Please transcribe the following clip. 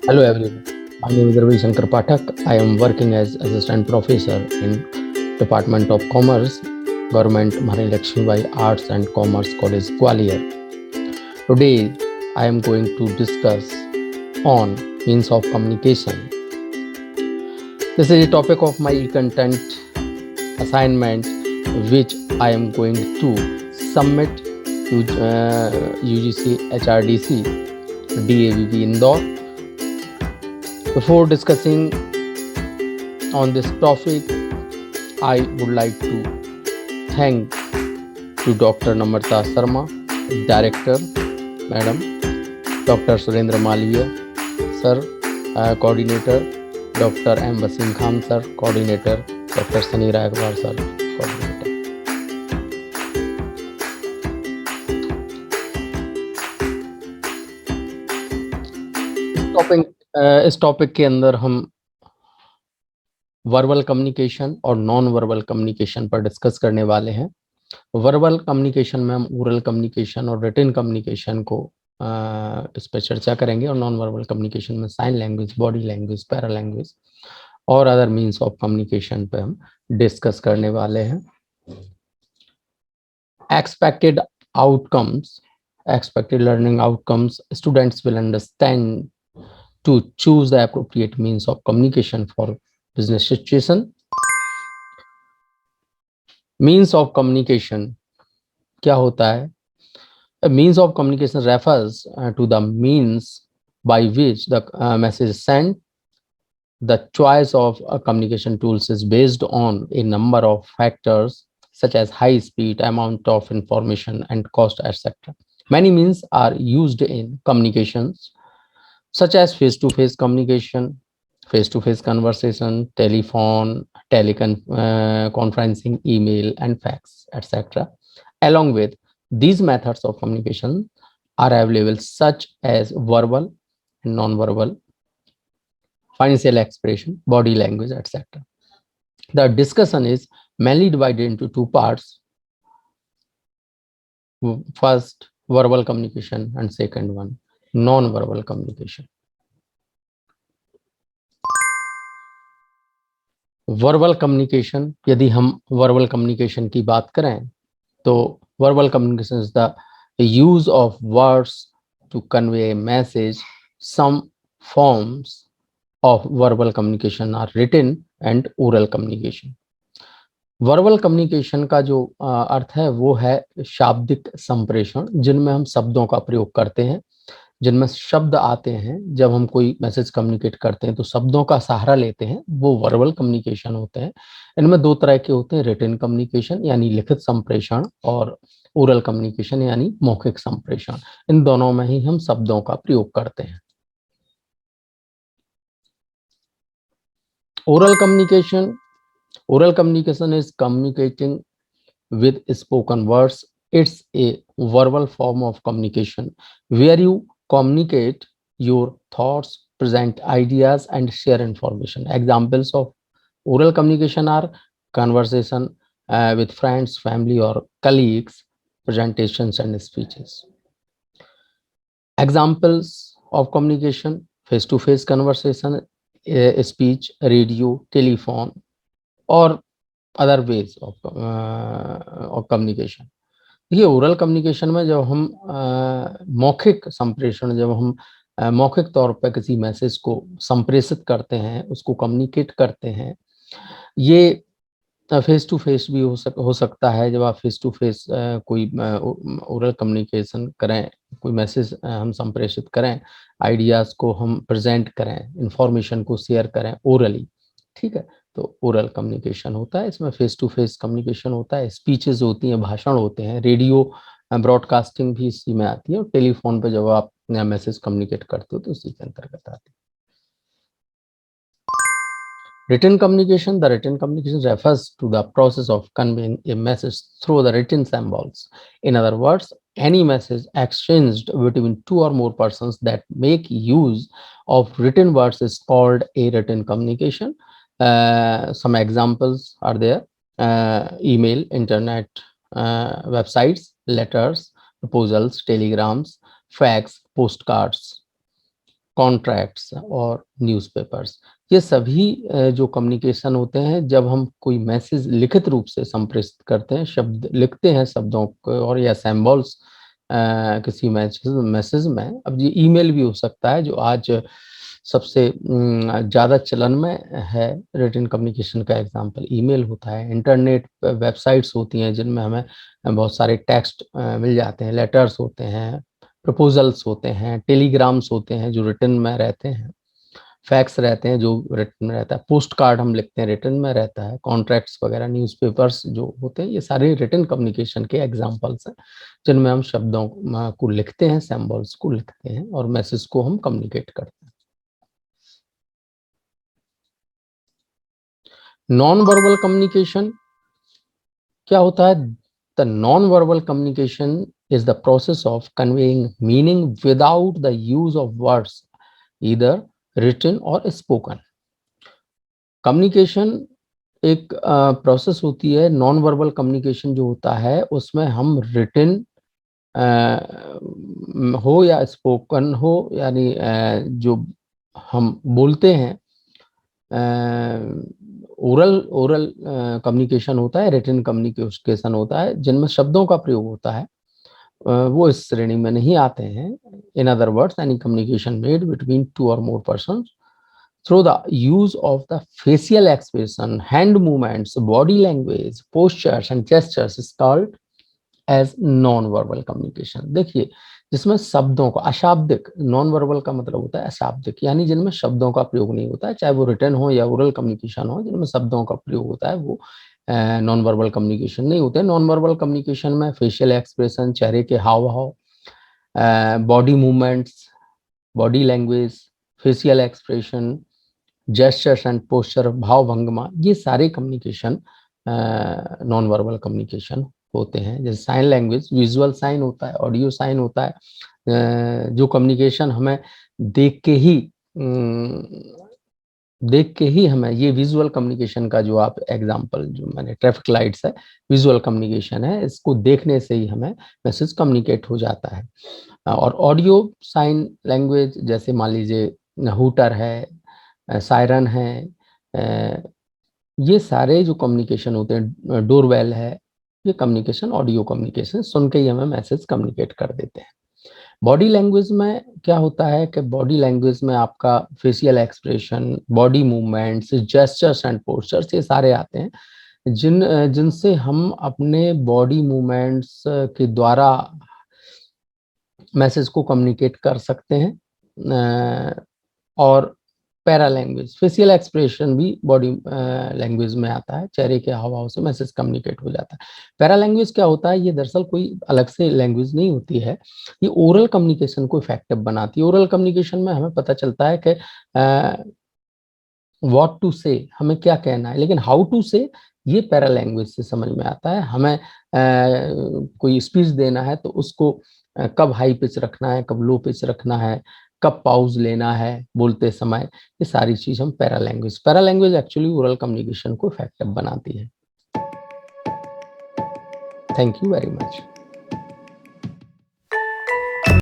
Hello everyone. My name is Ravi Shankar Pathak. I am working as assistant professor in Department of Commerce, Government Maharaja Lakshmibai Arts and Commerce College, Gwalior. Today, I am going to discuss on means of communication. This is a topic of my content assignment, which I am going to submit to UGC HRDC DAVV Indore. Before discussing on this topic, I would like to thank to Dr. Namrata Sharma, Director, Madam, Dr. Surendra Malviya, Sir, Coordinator, Dr. M. Wasim Khan, Sir, Coordinator, Dr. Sunny Raghavar, Sir, Coordinator. इस topic के अंदर हम verbal communication और non verbal communication पर discuss करने वाले हैं। Verbal communication में हम ओरल कम्युनिकेशन और रिटन कम्युनिकेशन को इस पर चर्चा करेंगे, और नॉन वर्बल कम्युनिकेशन में sign language, body language, para language और अदर मीन्स ऑफ कम्युनिकेशन पे हम डिस्कस करने वाले हैं। Expected outcomes, expected learning outcomes, students will understand to choose the appropriate means of communication for business situation. Means of communication क्या होता है? A means of communication refers to the means by which the message is sent. The choice of communication tools is based on a number of factors such as high speed, amount of information, and cost, etc. Many means are used in communications, such as face-to-face communication, face-to-face conversation, telephone, teleconferencing, email, and fax, etc. Along with these methods of communication are available, such as verbal and non-verbal, financial expression, body language, etc. The discussion is mainly divided into two parts. First, verbal communication, and second one, non-verbal communication. Verbal communication, यदि हम verbal communication की बात करें तो verbal communication is the use of words to convey a message. Some forms of verbal communication are written and oral communication. Verbal communication का जो अर्थ है वो है शाब्दिक संप्रेषण, जिनमें हम शब्दों का प्रयोग करते हैं, जिनमें शब्द आते हैं। जब हम कोई मैसेज कम्युनिकेट करते हैं तो शब्दों का सहारा लेते हैं, वो वर्बल कम्युनिकेशन होते हैं। इनमें दो तरह के होते हैं, रिटन कम्युनिकेशन यानी लिखित संप्रेषण, और ओरल कम्युनिकेशन यानी मौखिक संप्रेषण। इन दोनों में ही हम शब्दों का प्रयोग करते हैं। Oral communication, oral communication is communicating with spoken words. It's a verbal form of communication where you communicate your thoughts, present ideas, and share information. Examples of oral communication are conversation with friends, family, or colleagues, presentations, and speeches. Examples of communication: face-to-face conversation, speech, radio, telephone, और other ways of communication. देखिए, oral communication में जब हम मौखिक संप्रेषण, जब हम मौखिक तौर पर किसी मैसेज को संप्रेषित करते हैं, उसको कम्युनिकेट करते हैं, ये फेस टू फेस भी हो सकता है। जब आप फेस टू फेस कोई ओरल कम्युनिकेशन करें, कोई मैसेज हम संप्रेषित करें, आइडियाज को हम प्रेजेंट करें, इंफॉर्मेशन को शेयर करें ओरली, ठीक है, तो ओरल कम्युनिकेशन होता है। इसमें फेस टू फेस कम्युनिकेशन होता है, स्पीचेस होती हैं, भाषण होते हैं, रेडियो ब्रॉडकास्टिंग भी इसी में आती है, और टेलीफोन पे जब आप मैसेज कम्युनिकेट करते हो तो इसी के अंतर्गत आती है। Written communication. The written communication refers to the process of conveying a message through the written symbols. In other words, any message exchanged between two or more persons that make use of written words is called a written communication. Some examples are there: email, internet, websites, letters, proposals, telegrams, fax, postcards. Contracts और newspapers. ये सभी जो communication होते हैं, जब हम कोई message लिखित रूप से संप्रेषित करते हैं, शब्द लिखते हैं शब्दों को और या सिंबल्स किसी मैसेज में। अब ये ईमेल भी हो सकता है, जो आज सबसे ज़्यादा चलन में है। रिटन कम्युनिकेशन का एग्जांपल ईमेल होता है। इंटरनेट वेबसाइट्स होती हैं जिनमें हमें बहुत सारे टेक्स्ट मिल जाते हैं, लेटर्स होते हैं, प्रपोजल्स होते हैं, टेलीग्राम्स होते हैं जो रिटन में रहते हैं, फैक्स रहते हैं जो रिटन में रहता है, पोस्ट कार्ड हम लिखते हैं रिटन में रहता है, कॉन्ट्रैक्ट्स वगैरह, न्यूज़पेपर्स जो होते हैं, ये सारे रिटन कम्युनिकेशन के एग्जांपल्स हैं जिनमें हम शब्दों को लिखते हैं, सिंबल्स को लिखते हैं और मैसेज को हम कम्युनिकेट करते हैं। नॉन वर्बल कम्युनिकेशन क्या होता है? The non verbal communication is the process of conveying meaning without the use of words, either written or spoken. Communication एक प्रोसेस होती है। नॉन वर्बल कम्युनिकेशन जो होता है उसमें हम रिटन हो या स्पोकन हो, यानी जो हम बोलते हैं, ओरल ओरल कम्युनिकेशन होता है, रिटन कम्युनिकेशन होता है, जिनमें शब्दों का प्रयोग होता है, वो इस श्रेणी में नहीं आते हैं। In other words, any communication made between two or more person through the use of the facial expression, hand movements, body language, postures and gestures is called as non-verbal communication। देखिए, जिसमें शब्दों का अशाब्दिक, नॉन वर्बल का मतलब होता है अशाब्दिक, यानी जिनमें शब्दों का प्रयोग नहीं होता है, चाहे वो रिटर्न हो या ओरल कम्युनिकेशन हो, जिनमें शब्दों का प्रयोग होता है, वो नॉन वर्बल कम्युनिकेशन नहीं होते। नॉन वर्बल कम्युनिकेशन में फेशियल एक्सप्रेशन, चेहरे के हाव भाव, body movements, body language, facial expression, gestures and posture, भाव भंगिमा, ये सारे कम्युनिकेशन नॉन वर्बल कम्युनिकेशन होते हैं। जैसे साइन लैंग्वेज, विजुअल साइन होता है, ऑडियो साइन होता है। जो कम्युनिकेशन हमें देख के ही हमें, ये विजुअल कम्युनिकेशन का जो आप एग्जांपल जो मैंने, ट्रैफिक लाइट्स है, विजुअल कम्युनिकेशन है, इसको देखने से ही हमें मैसेज कम्युनिकेट हो जाता है। और ऑडियो साइन लैंग्वेज, जैसे मान लीजिए हूटर है, सायरन है, ये सारे जो कम्युनिकेशन होते हैं, डोरबेल है, ये कम्युनिकेशन, ऑडियो कम्युनिकेशन, सुन के ही हमें मैसेज कम्युनिकेट कर देते हैं। बॉडी लैंग्वेज में क्या होता है कि बॉडी लैंग्वेज में आपका facial expression, body movements, gestures and postures, ये सारे आते हैं जिनसे हम अपने बॉडी मूवमेंट्स के द्वारा मैसेज को कम्युनिकेट कर सकते हैं। और पैरा लैंग्वेज, फेशियल एक्सप्रेशन भी बॉडी लैंग्वेज में आता है, चेहरे के हाव भाव से मैसेज कम्युनिकेट हो जाता है। पैरा लैंग्वेज क्या होता है? ये दरअसल कोई अलग से लैंग्वेज नहीं होती है, ये ओरल कम्युनिकेशन को इफेक्टिव बनाती है। ओरल कम्युनिकेशन में हमें पता चलता है कि व्हाट टू से, हमें क्या कहना है, लेकिन हाउ टू से ये पैरा लैंग्वेज से समझ में आता है। हमें कोई स्पीच देना है तो उसको कब हाई पिच रखना है, कब लो पिच रखना है, कब पाउज लेना है बोलते समय, ये सारी चीज हम para language actually oral communication को इफेक्टिव बनाती है। Thank you very much.